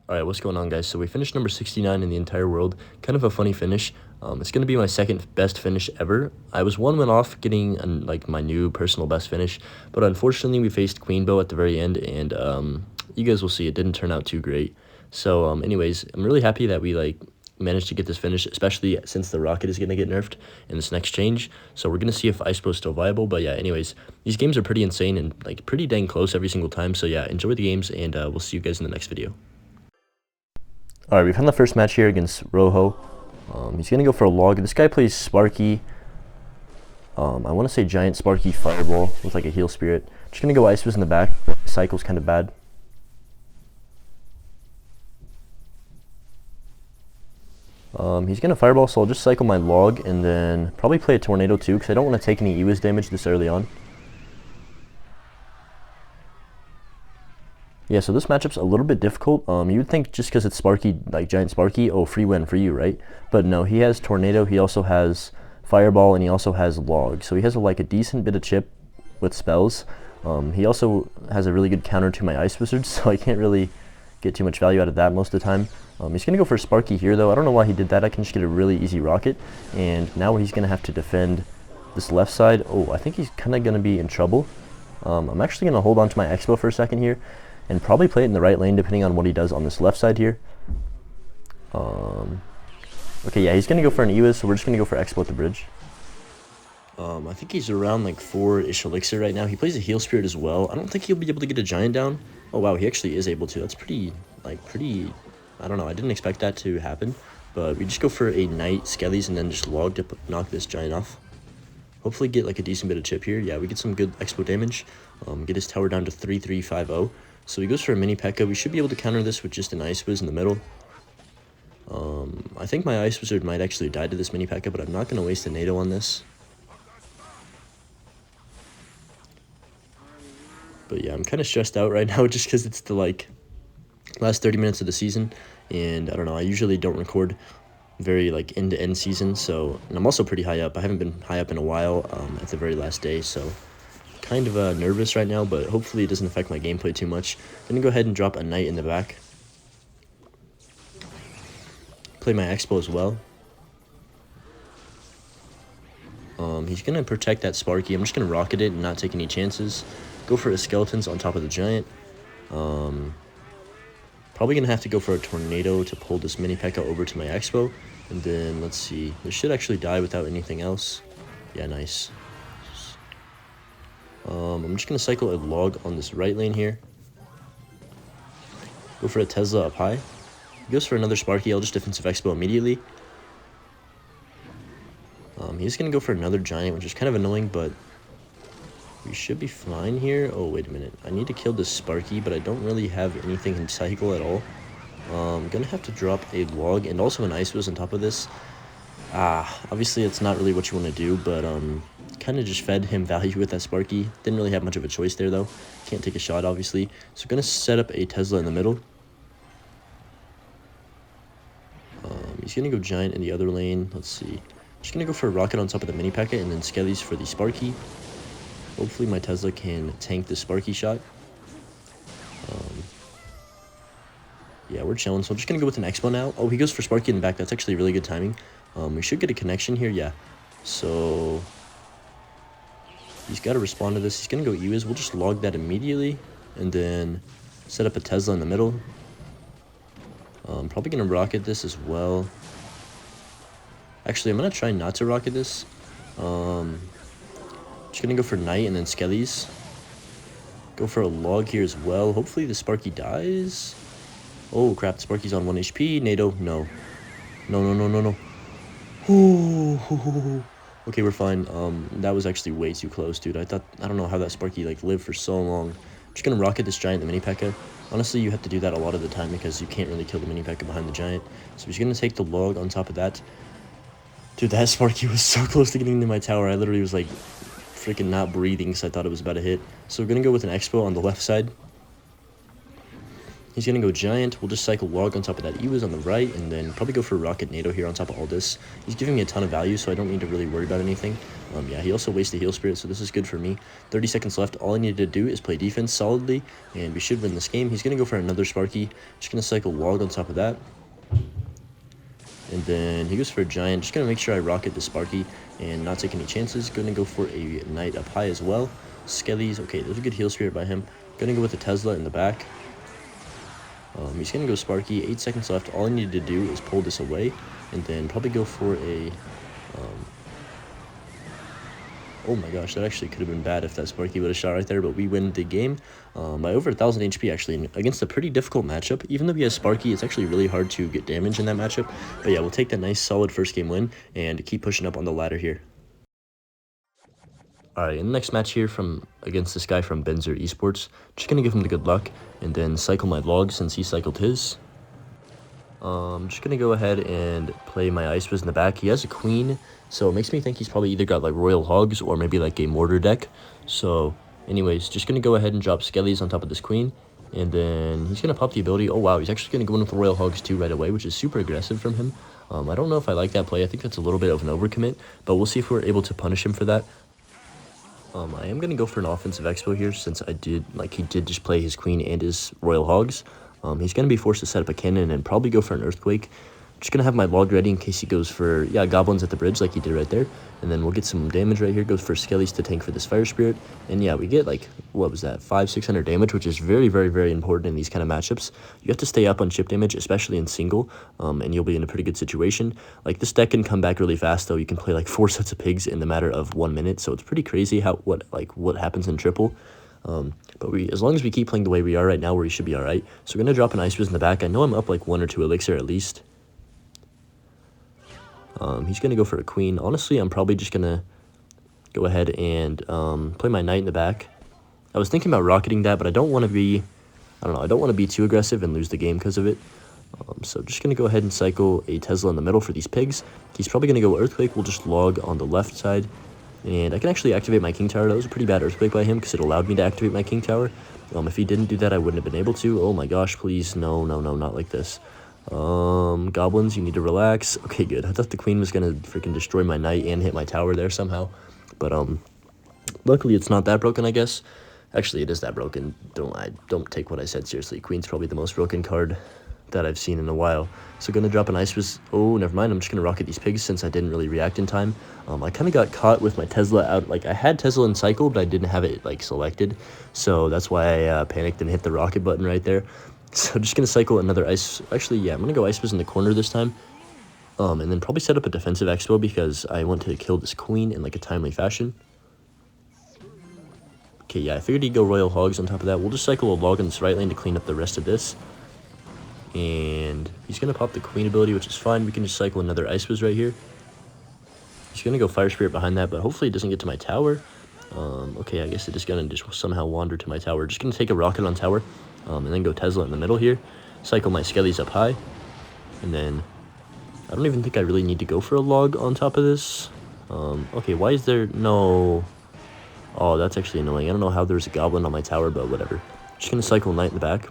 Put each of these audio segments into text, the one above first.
Alright, what's going on, guys? So we finished number 69 in the entire world. Kind of a funny finish. It's going to be my second best finish ever. I was one win off getting like my new personal best finish, but unfortunately we faced Queen Bow at the very end, and you guys will see it didn't turn out too great. So anyways, I'm really happy that we managed to get this finish, especially since the rocket is going to get nerfed in this next change. So we're going to see if Ice Bow is still viable. But yeah, anyways, these games are pretty insane and like pretty dang close every single time. So yeah, enjoy the games, and we'll see you guys in the next video. Alright, we've had the first match here against Rojo. He's going to go for a log. This guy plays Sparky. I want to say Giant Sparky Fireball with like a heal spirit. Just going to go Ice Fizz in the back. Cycle's kind of bad. He's going to Fireball, so I'll just cycle my log and then probably play a Tornado too, because I don't want to take any EWIS damage this early on. Yeah, so this matchup's a little bit difficult. You would think just because it's Sparky, like Giant Sparky, oh, free win for you, right? But no, he has Tornado, he also has Fireball, and he also has Log. So he has like a decent bit of chip with spells. He also has a really good counter to my Ice Wizard, so I can't really get too much value out of that most of the time. He's going to go for Sparky here, though. I don't know why he did that. I can just get a really easy rocket. And now he's going to have to defend this left side. Oh, I think he's kind of going to be in trouble. I'm actually going to hold on to my Expo for a second here and probably play it in the right lane depending on what he does on this left side here. Okay, yeah, he's going to go for an EWIS, so we're just going to go for Expo at the bridge. I think he's around like 4-ish elixir right now. He plays a heal spirit as well. I don't think he'll be able to get a giant down. Oh wow, he actually is able to. That's pretty, I don't know, I didn't expect that to happen. But we just go for a Knight Skellies and then just log to knock this giant off. Hopefully get like a decent bit of chip here. Yeah, we get some good Expo damage. Get his tower down to 3350. So he goes for a mini P.E.K.K.A. We should be able to counter this with just an Ice Wiz in the middle. I think my Ice Wizard might actually die to this mini P.E.K.K.A., but I'm not going to waste a NATO on this. But yeah, I'm kind of stressed out right now just because it's the last 30 minutes of the season, and I don't know, I usually don't record very like end-to-end season, so, and I'm also pretty high up. I haven't been high up in a while at the very last day, so kind of nervous right now, but hopefully it doesn't affect my gameplay too much. I'm gonna go ahead and drop a Knight in the back. Play my Expo as well. He's gonna protect that Sparky. I'm just gonna rocket it and not take any chances. Go for a Skeletons on top of the Giant. Probably gonna have to go for a Tornado to pull this mini P.E.K.K.A. over to my Expo. And then, let's see, this should actually die without anything else. Yeah, nice. I'm just gonna cycle a log on this right lane here. Go for a Tesla up high. He goes for another Sparky. I'll just defensive Expo immediately. He's gonna go for another Giant, which is kind of annoying, but we should be fine here. Oh, wait a minute. I need to kill this Sparky, but I don't really have anything in cycle at all. I'm gonna have to drop a log and also an Ice Wiz on top of this. Obviously it's not really what you want to do, but kind of just fed him value with that Sparky. Didn't really have much of a choice there, though. Can't take a shot, obviously. So gonna set up a Tesla in the middle. He's gonna go Giant in the other lane. Let's see. Just gonna go for a rocket on top of the mini P.E.K.K.A. and then Skellies for the Sparky. Hopefully my Tesla can tank the Sparky shot. Yeah, we're chilling, so I'm just going to go with an Expo now. Oh, he goes for Sparky in the back. That's actually really good timing. We should get a connection here, yeah. So he's got to respond to this. He's going to go EWIS. We'll just log that immediately and then set up a Tesla in the middle. Probably going to rocket this as well. Actually, I'm going to try not to rocket this. Just gonna go for Knight and then Skellies. Go for a log here as well. Hopefully the Sparky dies. Oh crap, the Sparky's on 1 HP. NATO, no. No. Ooh. Okay, we're fine. That was actually way too close, dude. I don't know how that Sparky lived for so long. I'm just gonna rocket this Giant, the mini P.E.K.K.A. Honestly, you have to do that a lot of the time because you can't really kill the mini P.E.K.K.A. behind the Giant. So he's gonna take the log on top of that. Dude, that Sparky was so close to getting into my tower. I literally was like freaking not breathing because I thought it was about to hit. So we're gonna go with an Expo on the left side. He's going to go Giant. We'll just cycle Log on top of that. He was on the right, and then probably go for Rocket NATO here on top of all this. He's giving me a ton of value, so I don't need to really worry about anything. Yeah, he also wasted Heal Spirit, so this is good for me. 30 seconds left. All I needed to do is play defense solidly, and we should win this game. He's going to go for another Sparky. Just going to cycle Log on top of that. And then he goes for a Giant. Just going to make sure I rocket the Sparky and not take any chances. Going to go for a Knight up high as well. Skellies. Okay, there's a good Heal Spirit by him. Going to go with a Tesla in the back. He's going to go Sparky. 8 seconds left. All I needed to do is pull this away. And then probably go for a... oh my gosh, that actually could have been bad if that Sparky would have shot right there. But we win the game by over 1,000 HP, actually, against a pretty difficult matchup. Even though he has Sparky, it's actually really hard to get damage in that matchup. But yeah, we'll take that nice, solid first game win and keep pushing up on the ladder here. Alright, in the next match here against this guy from Benzer Esports, just going to give him the good luck and then cycle my Log since he cycled his. Just going to go ahead and play my Ice Wiz in the back. He has a Queen, so it makes me think he's probably either got like Royal Hogs or maybe like a Mortar deck. So anyways, just going to go ahead and drop Skellies on top of this Queen. And then he's going to pop the ability. Oh wow, he's actually going to go in with the Royal Hogs too right away, which is super aggressive from him. I don't know if I like that play. I think that's a little bit of an overcommit, but we'll see if we're able to punish him for that. I am going to go for an offensive expo here since he did just play his Queen and his Royal Hogs. He's going to be forced to set up a cannon and probably go for an Earthquake. Just going to have my Log ready in case he goes for, yeah, Goblins at the bridge like he did right there. And then we'll get some damage right here. Goes for Skellies to tank for this Fire Spirit. And yeah, we get like, what was that, 500-600 damage, which is very, very, very important in these kind of matchups. You have to stay up on chip damage, especially in single, and you'll be in a pretty good situation. Like, this deck can come back really fast, though. You can play like 4 sets of pigs in the matter of 1 minute. So it's pretty crazy what happens in triple. But as long as we keep playing the way we are right now, we should be all right. So we're going to drop an Ice Wiz in the back. I know I'm up like 1 or 2 elixir at least. He's going to go for a Queen. Honestly, I'm probably just going to go ahead and play my Knight in the back. I was thinking about rocketing that, but I don't want to be, I don't want to be too aggressive and lose the game because of it. So just going to go ahead and cycle a Tesla in the middle for these pigs. He's probably going to go Earthquake. We'll just Log on the left side. And I can actually activate my King Tower. That was a pretty bad Earthquake by him because it allowed me to activate my King Tower. If he didn't do that, I wouldn't have been able to. Oh my gosh, please. No, no, no, not like this. Goblins, you need to relax. Okay, good. I thought the Queen was going to freaking destroy my Knight and hit my tower there somehow. But, luckily it's not that broken, I guess. Actually, it is that broken. Don't take what I said seriously. Queen's probably the most broken card that I've seen in a while. So going to drop an Ice Wiz. Oh, never mind. I'm just going to rocket these pigs since I didn't really react in time. I kind of got caught with my Tesla out. Like, I had Tesla in cycle, but I didn't have it, like, selected. So that's why I panicked and hit the rocket button right there. So just going to cycle another Ice. Actually, yeah, I'm going to go Ice Wiz in the corner this time. And then probably set up a defensive expo because I want to kill this Queen in, like, a timely fashion. Okay, yeah, I figured he'd go Royal Hogs on top of that. We'll just cycle a Log in this right lane to clean up the rest of this. And he's going to pop the Queen ability, which is fine. We can just cycle another Ice Wiz right here. He's going to go Fire Spirit behind that, but hopefully it doesn't get to my tower. Okay, I guess it is going to just somehow wander to my tower. Just going to take a rocket on tower, and then go Tesla in the middle here. Cycle my Skellies up high. And then I don't even think I really need to go for a Log on top of this. Okay, why is there no... Oh, that's actually annoying. I don't know how there's a Goblin on my tower, but whatever. Just going to cycle Knight in the back.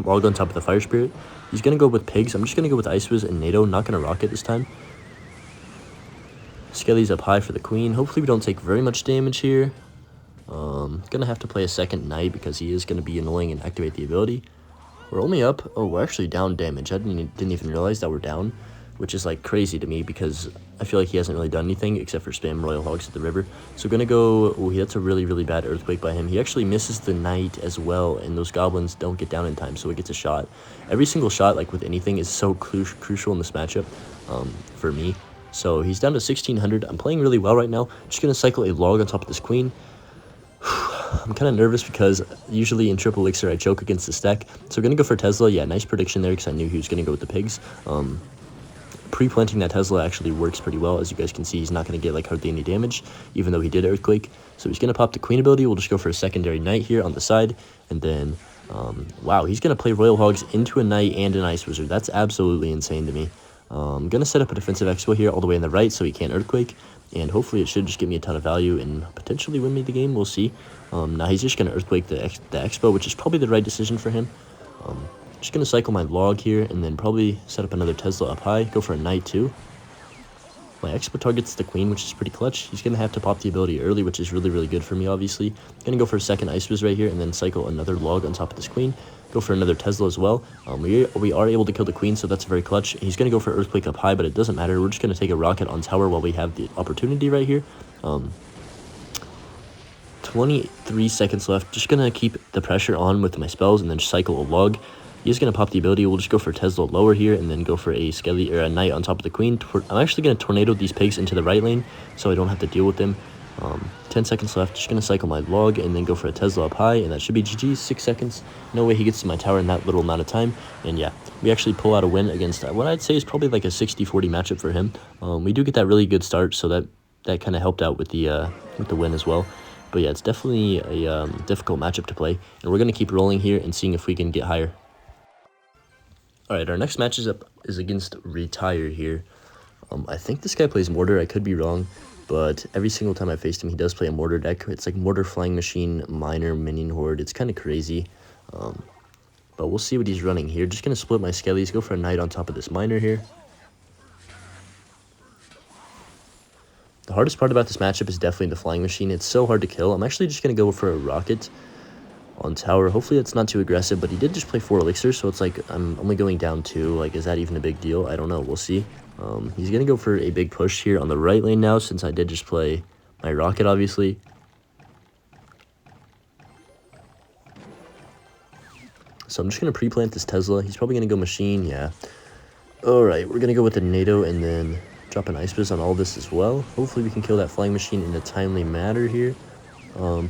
Log on top of the Fire Spirit. He's going to go with pigs. I'm just going to go with Ice Wiz and NATO. Not going to rocket this time. Skellies up high for the Queen. Hopefully we don't take very much damage here. Going to have to play a second Knight because he is going to be annoying and activate the ability. We're only up. Oh, we're actually down damage. I didn't even realize that we're down, which is like crazy to me because I feel like he hasn't really done anything except for spam Royal Hogs at the river. So going to go... Oh, that's a really, really bad Earthquake by him. He actually misses the Knight as well, and those Goblins don't get down in time, so it gets a shot. Every single shot, like with anything, is so crucial in this matchup for me. So he's down to 1600. I'm playing really well right now. Just going to cycle a Log on top of this Queen. I'm kind of nervous because usually in triple elixir I choke against this deck. So going to go for Tesla. Yeah, nice prediction there because I knew he was going to go with the pigs. Pre-planting that Tesla actually works pretty well. As you guys can see, he's not going to get like hardly any damage, even though he did Earthquake. So he's going to pop the Queen ability. We'll just go for a secondary Knight here on the side. And then, wow, he's going to play Royal Hogs into a Knight and an Ice Wizard. That's absolutely insane to me. I'm going to set up a defensive expo here all the way on the right so he can't Earthquake. And hopefully it should just give me a ton of value and potentially win me the game. We'll see. Now he's just going to Earthquake the expo, which is probably the right decision for him. Just gonna cycle my log here and then probably set up another Tesla up high, go for a knight too. My expo targets the queen, which is pretty clutch. He's going to have to pop the ability early, which is really, really good for me, obviously. Going to go for a second Ice Whiz right here, and then cycle another log on top of this queen. Go for another Tesla as well. We are able to kill the queen, so that's very clutch. He's going to go for Earthquake up high, but it doesn't matter. We're just going to take a rocket on tower while we have the opportunity right here. 23 seconds left. Just going to keep the pressure on with my spells, and then cycle a log. He's going to pop the ability. We'll just go for Tesla lower here and then go for a Skelly or a Knight on top of the Queen. I'm actually going to tornado these pigs into the right lane so I don't have to deal with them. 10 seconds left. Just going to cycle my log and then go for a Tesla up high, and that should be GG. 6 seconds. No way he gets to my tower in that little amount of time. And yeah, we actually pull out a win against what I'd say is probably like a 60-40 matchup for him. We do get that really good start, so that kind of helped out with the win as well. But yeah, it's definitely a difficult matchup to play, and we're going to keep rolling here and seeing if we can get higher. Alright, our next match is against Retire here. I think this guy plays Mortar. I could be wrong, but every single time I faced him, he does play a Mortar deck. It's like Mortar, Flying Machine, Miner, Minion Horde. It's kind of crazy, but we'll see what he's running here. Just going to split my Skellies, go for a Knight on top of this Miner here. The hardest part about this matchup is definitely the Flying Machine. It's so hard to kill. I'm actually just going to go for a Rocket on tower. Hopefully it's not too aggressive, but he did just play 4 elixirs, so it's like I'm only going down 2. Like, is that even a big deal? I don't know. We'll see. He's gonna go for a big push here on the right lane now, since I did just play my rocket, obviously. So I'm just gonna pre-plant this Tesla. He's probably gonna go machine. Yeah. All right, we're gonna go with the NATO and then drop an Ice Biz on all this as well. Hopefully we can kill that Flying Machine in a timely manner here.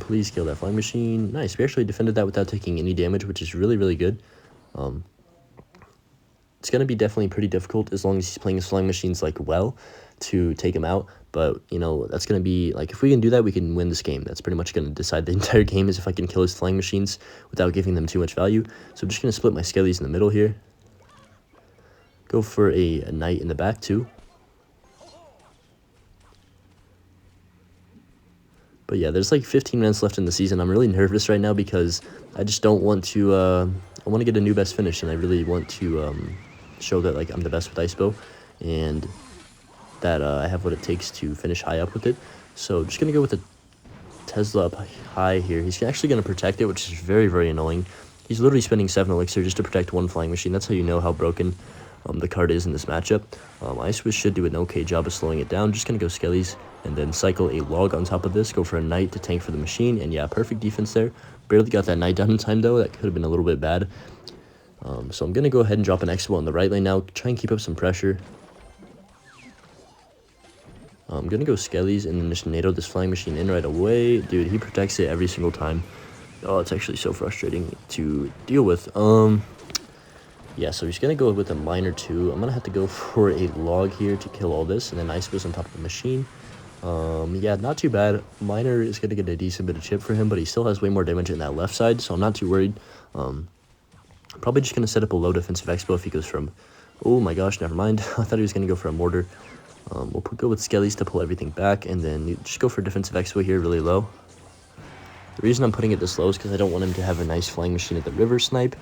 Please kill that Flying Machine. Nice. We actually defended that without taking any damage, which is really, really good. It's going to be definitely pretty difficult as long as he's playing his Flying Machines, like, well, to take him out. But, you know, that's going to be, like, if we can do that, we can win this game. That's pretty much going to decide the entire game, is if I can kill his Flying Machines without giving them too much value. So I'm just going to split my Skellies in the middle here. Go for a Knight in the back, too. But yeah, there's like 15 minutes left in the season. I'm really nervous right now because I just don't want to, I want to get a new best finish, and I really want to show that, like, I'm the best with Ice Bow, and that I have what it takes to finish high up with it. So just going to go with the Tesla up high here. He's actually going to protect it, which is very, very annoying. He's literally spending 7 elixir just to protect 1 Flying Machine. That's how you know how broken the card is in this matchup. Ice Wish should do an okay job of slowing it down. Just going to go Skellies and then cycle a log on top of this. Go for a Knight to tank for the machine. And yeah, perfect defense there. Barely got that Knight down in time, though. That could have been a little bit bad. So I'm going to go ahead and drop an Expo on the right lane now. Try and keep up some pressure. I'm going to go Skellies and then just NATO this Flying Machine in right away. Dude, he protects it every single time. Oh, it's actually so frustrating to deal with. Yeah, so he's going to go with a Miner too. I'm going to have to go for a log here to kill all this, and then Ice Fist on top of the machine. Yeah, not too bad. Miner is going to get a decent bit of chip for him, but he still has way more damage in that left side, so I'm not too worried. Probably just going to set up a low defensive Expo if he goes from... Oh my gosh, never mind. I thought he was going to go for a Mortar. We'll go with Skellies to pull everything back, and then just go for defensive Expo here really low. The reason I'm putting it this low is because I don't want him to have a nice Flying Machine at the river snipe.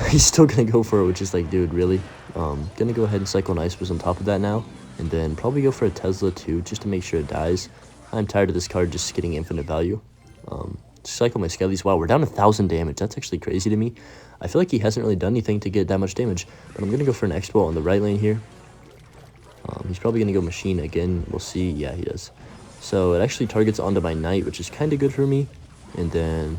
He's still going to go for it, which is like, dude, really? Going to go ahead and cycle an Ice Fist on top of that now, and then probably go for a Tesla too, just to make sure it dies. I'm tired of this card just getting infinite value. Cycle my Skellies. Wow, we're down 1,000 damage. That's actually crazy to me. I feel like he hasn't really done anything to get that much damage, but I'm going to go for an Expo on the right lane here. He's probably going to go machine again. We'll see. Yeah, he does. So it actually targets onto my Knight, which is kind of good for me. And then...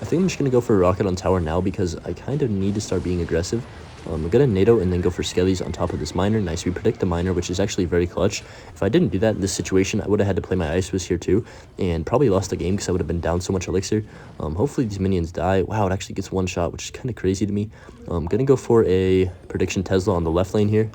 I think I'm just going to go for a rocket on tower now because I kind of need to start being aggressive. I'm going to NATO and then go for Skellies on top of this Miner. Nice, we predict the Miner, which is actually very clutch. If I didn't do that in this situation, I would have had to play my Ice Fist here too, and probably lost the game because I would have been down so much elixir. Hopefully these minions die. Wow, it actually gets one shot, which is kind of crazy to me. I'm going to go for a prediction Tesla on the left lane here.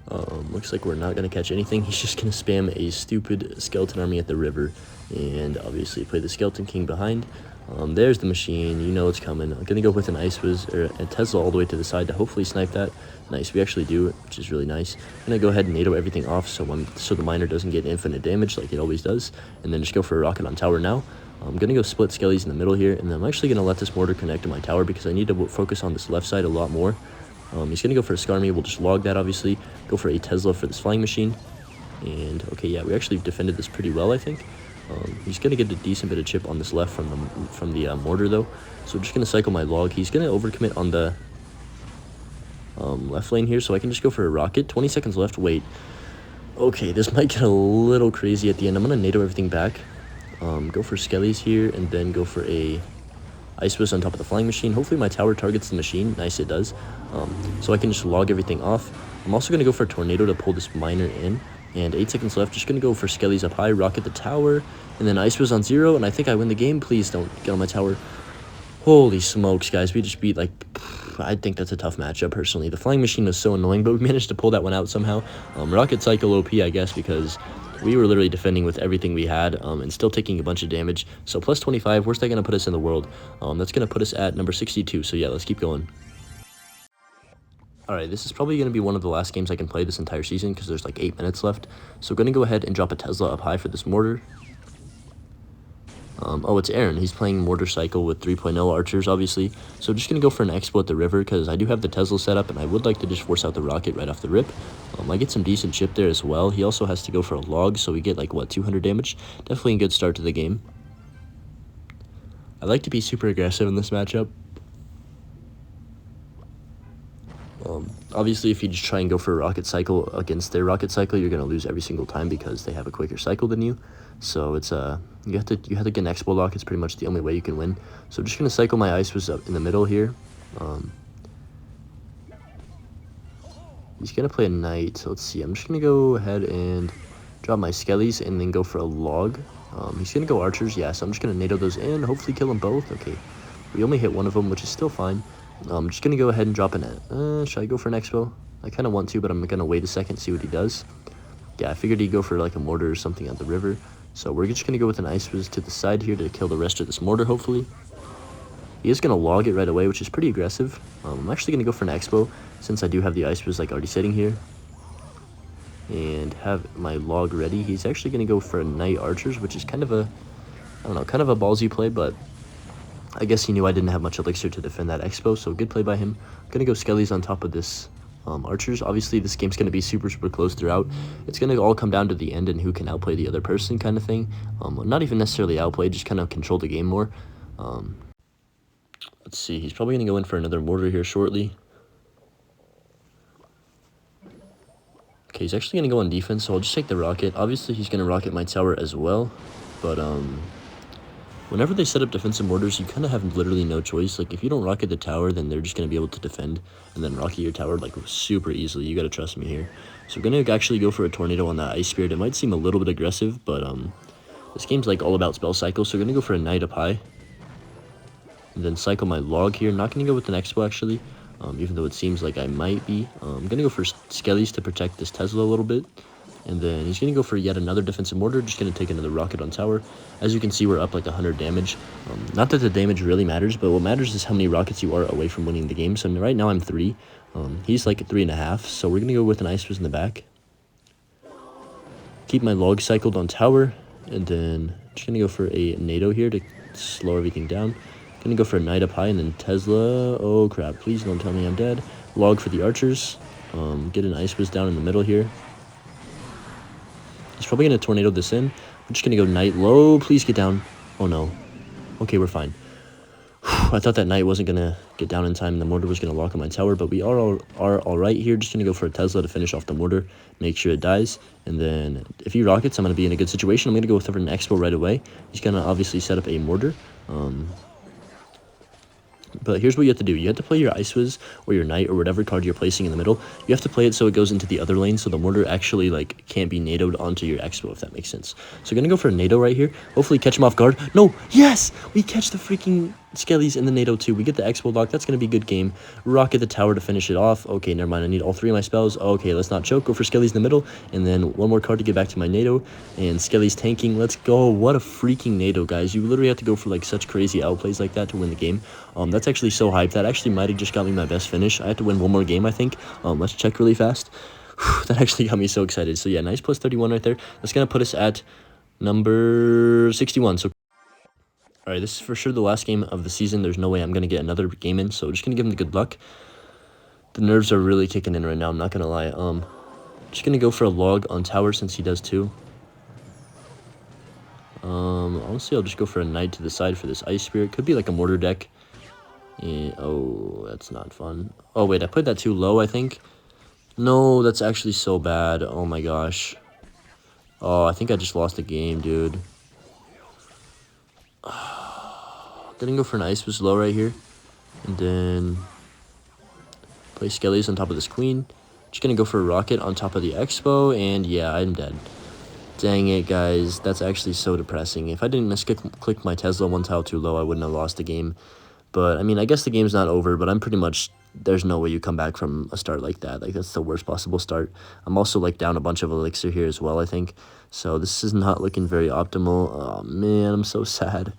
Looks like we're not going to catch anything. He's just going to spam a stupid skeleton army at the river and obviously play the skeleton king behind. There's the machine. You know it's coming. I'm going to go with an Ice Whiz or a Tesla all the way to the side to hopefully snipe that. Nice. We actually do it, which is really nice. I'm going to go ahead and NATO everything off so the miner doesn't get infinite damage like it always does. And then just go for a rocket on tower now. I'm going to go split skellies in the middle here. And then I'm actually going to let this mortar connect to my tower because I need to focus on this left side a lot more. He's going to go for a Skarmy. We'll just log that, obviously. Go for a Tesla for this flying machine. And, okay, yeah, we actually defended this pretty well, I think. He's going to get a decent bit of chip on this left from the mortar, though. So we're just going to cycle my log. He's going to overcommit on the left lane here, so I can just go for a rocket. 20 seconds left. Wait. Okay, this might get a little crazy at the end. I'm going to NATO everything back. Go for skellies here, and then go for a Ice Whiz on top of the flying machine. Hopefully my tower targets the machine. Nice, it does. So I can just log everything off. I'm also going to go for a tornado to pull this miner in. And 8 seconds left. Just going to go for skellies up high, rocket the tower, and then Ice Whiz on 0, and I think I win the game. Please don't get on my tower. Holy smokes, guys. We just beat, like, I think that's a tough matchup, personally. The flying machine was so annoying, but we managed to pull that one out somehow. Rocket Cycle OP, I guess, because we were literally defending with everything we had and still taking a bunch of damage. So plus 25, where's that going to put us in the world? That's going to put us at number 62. So yeah, let's keep going. Alright, this is probably going to be one of the last games I can play this entire season because there's like 8 minutes left. So I'm going to go ahead and drop a Tesla up high for this mortar. Oh, it's Aaron. He's playing Mortar Cycle with 3.0 archers, obviously. So I'm just going to go for an Expo at the river because I do have the Tesla set up and I would like to just force out the rocket right off the rip. I get some decent chip there as well. He also has to go for a log, so we get like, what, 200 damage? Definitely a good start to the game. I like to be super aggressive in this matchup. Obviously, if you just try and go for a rocket cycle against their rocket cycle, you're going to lose every single time because they have a quicker cycle than you. So it's you have to get an expo lock. It's pretty much the only way you can win. So I'm just going to cycle my Ice Whiz up in the middle here. He's going to play a knight. So let's see. I'm just going to go ahead and drop my skellies and then go for a log. He's going to go archers. Yeah, so I'm just going to NATO those in. Hopefully kill them both. Okay. We only hit one of them, which is still fine. I'm just going to go ahead and drop an... should I go for an expo? I kind of want to, but I'm going to wait a second, see what he does. Yeah, I figured he'd go for like a mortar or something at the river. So we're just going to go with an Ice Whiz to the side here to kill the rest of this mortar, hopefully. He is going to log it right away, which is pretty aggressive. I'm actually going to go for an expo, since I do have the Ice Whiz like already sitting here. And have my log ready. He's actually going to go for a Knight Archers, which is kind of a... I don't know, kind of a ballsy play, but... I guess he knew I didn't have much elixir to defend that expo, so good play by him. I'm going to go skellies on top of this archers. Obviously, this game's going to be super, super close throughout. It's going to all come down to the end and who can outplay the other person kind of thing. Not even necessarily outplay, just kind of control the game more. Let's see, he's probably going to go in for another mortar here shortly. Okay, he's actually going to go on defense, so I'll just take the rocket. Obviously, he's going to rocket my tower as well, but whenever they set up defensive mortars, you kind of have literally no choice. Like, if you don't rocket the tower, then they're just going to be able to defend and then rocket your tower, like, super easily. You got to trust me here. So we're going to actually go for a tornado on that Ice Spirit. It might seem a little bit aggressive, but this game's, like, all about spell cycles. So we're going to go for a Knight up high. And then cycle my log here. Not going to go with an expo, actually, even though it seems like I might be. I'm going to go for skellies to protect this Tesla a little bit. And then he's going to go for yet another defensive mortar, just going to take another rocket on tower. As you can see, we're up like 100 damage. Not that the damage really matters, but what matters is how many rockets you are away from winning the game. So right now I'm 3. He's like 3.5, so we're going to go with an Ice Whiz in the back. Keep my log cycled on tower, and then just going to go for a NATO here to slow everything down. Going to go for a Knight up high, and then Tesla. Oh crap, please don't tell me I'm dead. Log for the archers. Get an Ice Whiz down in the middle here. He's probably going to tornado this in. I'm just going to go Knight low. Please get down. Oh, no. Okay, we're fine. I thought that Knight wasn't going to get down in time. The mortar was going to lock on my tower, but we are all right here. Just going to go for a Tesla to finish off the mortar. Make sure it dies. And then if he rockets, I'm going to be in a good situation. I'm going to go with an expo right away. He's going to obviously set up a mortar. But here's what you have to do. You have to play your Ice Whiz or your Knight or whatever card you're placing in the middle. You have to play it so it goes into the other lane so the mortar actually like can't be NATO'd onto your expo, if that makes sense. So we're going to go for a NATO right here. Hopefully catch him off guard. No! Yes! We catch the freaking Skelly's in the NATO too. We get the Expo lock. That's going to be a good game. Rocket the tower to finish it off. Okay, never mind. I need all 3 of my spells. Okay, let's not choke. Go for Skelly's in the middle. And then 1 more card to get back to my NATO. And Skelly's tanking. Let's go. What a freaking NATO, guys. You literally have to go for like such crazy outplays like that to win the game. That's actually so hyped. That actually might have just got me my best finish. I have to win 1 more game, I think. Let's check really fast. That actually got me so excited. So yeah, nice plus 31 right there. That's going to put us at number 61. So all right, this is for sure the last game of the season. There's no way I'm going to get another game in, so just going to give him the good luck. The nerves are really kicking in right now, I'm not going to lie. Just going to go for a log on tower since he does too. Honestly, I'll just go for a knight to the side for this ice spirit. Could be like a mortar deck. Oh, that's not fun. Oh, wait, I put that too low, I think. No, that's actually so bad. Oh, my gosh. Oh, I think I just lost the game, dude. Didn't go for an ice was low right here. And then play Skellies on top of this queen. Just gonna go for a rocket on top of the Expo, and yeah, I'm dead. Dang it, guys. That's actually so depressing. If I didn't misclick my Tesla 1 tile too low, I wouldn't have lost the game. But, I mean, I guess the game's not over, but I'm pretty much... There's no way you come back from a start like that. Like, that's the worst possible start. I'm also, like, down a bunch of elixir here as well, I think. So, this is not looking very optimal. Oh, man, I'm so sad.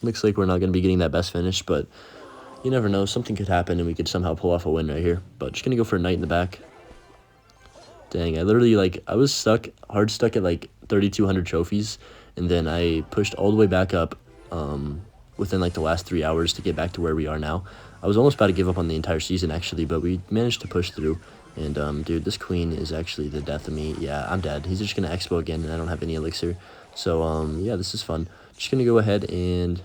Looks like we're not going to be getting that best finish, but you never know. Something could happen, and we could somehow pull off a win right here. But just going to go for a knight in the back. Dang, I literally, like, I was hard stuck at, like, 3,200 trophies, and then I pushed all the way back up within, like, the last 3 hours to get back to where we are now. I was almost about to give up on the entire season, actually, but we managed to push through. And, dude, this queen is actually the death of me. Yeah, I'm dead. He's just going to expo again, and I don't have any elixir. So, yeah, this is fun. Just going to go ahead and,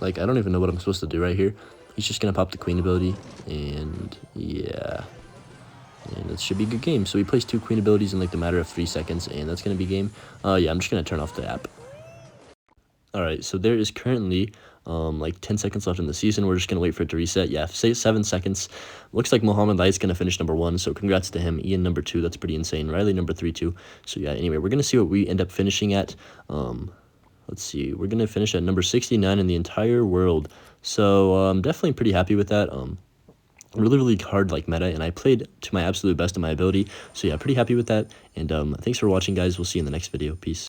like, I don't even know what I'm supposed to do right here. He's just going to pop the queen ability, and, yeah. And that should be a good game. So he plays 2 queen abilities in, like, the matter of 3 seconds, and that's going to be game. Yeah, I'm just going to turn off the app. Alright, so there is currently, like, 10 seconds left in the season. We're just going to wait for it to reset. Yeah, say 7 seconds. Looks like Mohammed Light's going to finish number 1, so congrats to him. Ian number 2, that's pretty insane. Riley number 3, too. So, yeah, anyway, we're going to see what we end up finishing at. Let's see. We're going to finish at number 69 in the entire world. So, I'm definitely pretty happy with that. Really, really hard, like, meta, and I played to my absolute best of my ability. So, yeah, pretty happy with that. And thanks for watching, guys. We'll see you in the next video. Peace.